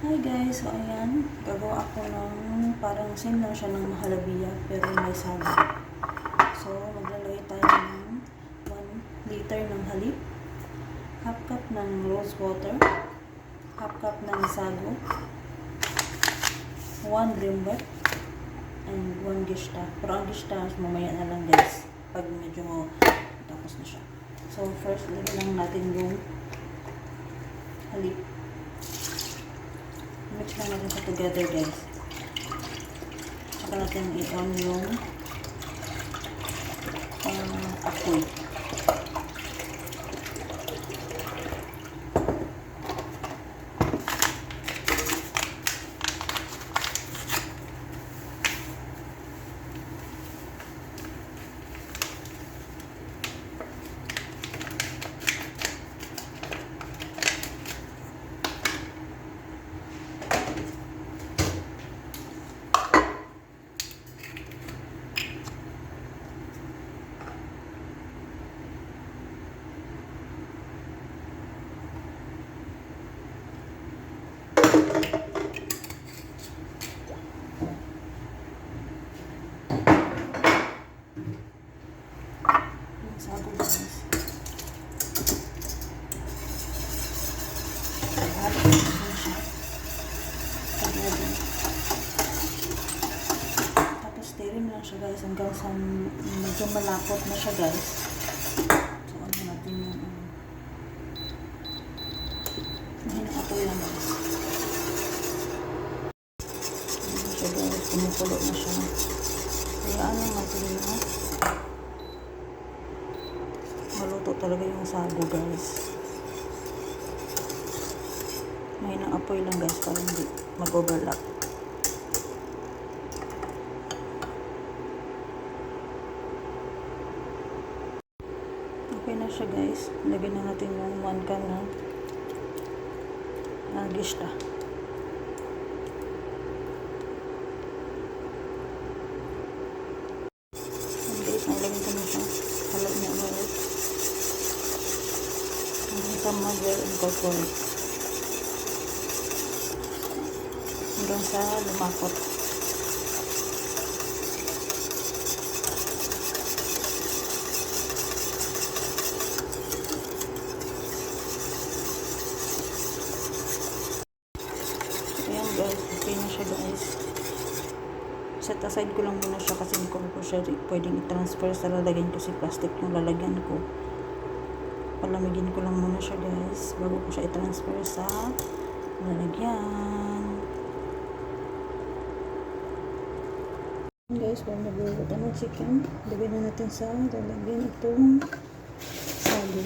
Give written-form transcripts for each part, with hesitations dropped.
Hi guys, so ayan, gagawa ako ng parang same lang siya ng mahalabiya pero may sago. So maglalagay tayo ng 1 liter ng halip, half cup ng rose water, half cup ng sago, 1 brimbet, and 1 gishta. Pero ang gishta mamaya na lang guys pag medyo tapos na siya. So first lagyan lang natin yung halip. Mix lang natin sa together guys. Saka natin i-on yung apoy. Sago guys. Tapos stirring lang siya guys hanggang sa medyo malapot na siya guys. So ano natin yung apoy lang guys. Ano siya guys, pumupulo na siya. Kaya ano natin yung maluto talaga yung sago guys. May nang apoy lang guys para hindi mag-overlap. Okay na siya guys. Lagyan na natin yung 1 can na gishta. And guys, nalagyan ko na siya. Halag niya ulit. Hanggang sa mag-incorporate. Hanggang sa lumakot. Ayan guys, okay na siya guys. Set aside ko lang muna siya kasi hindi ko siya pwedeng i-transfer sa lalagyan kasi plastic yung lalagyan ko. Palamigin ko lang muna siya guys bago ko siya i-transfer sa lalagyan. Guys, kung magluluto ng chicken, lagyan na natin sa lalagyan itong sago.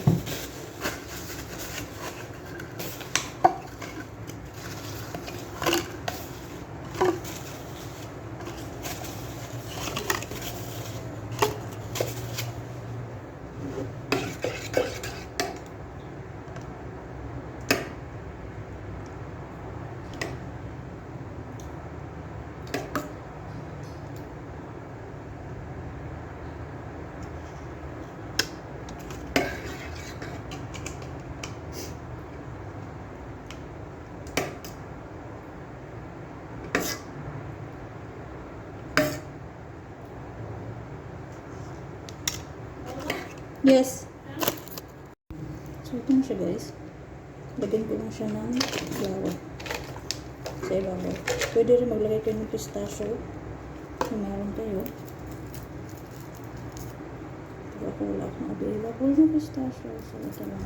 Yes. So, ito na siya guys. Lagyan ko lang siya ng flour sa ibabaw. Pwede rin maglagay kayo ng pistachio kung meron kayo. Pero ako wala akong available na pistachio. So, ito lang.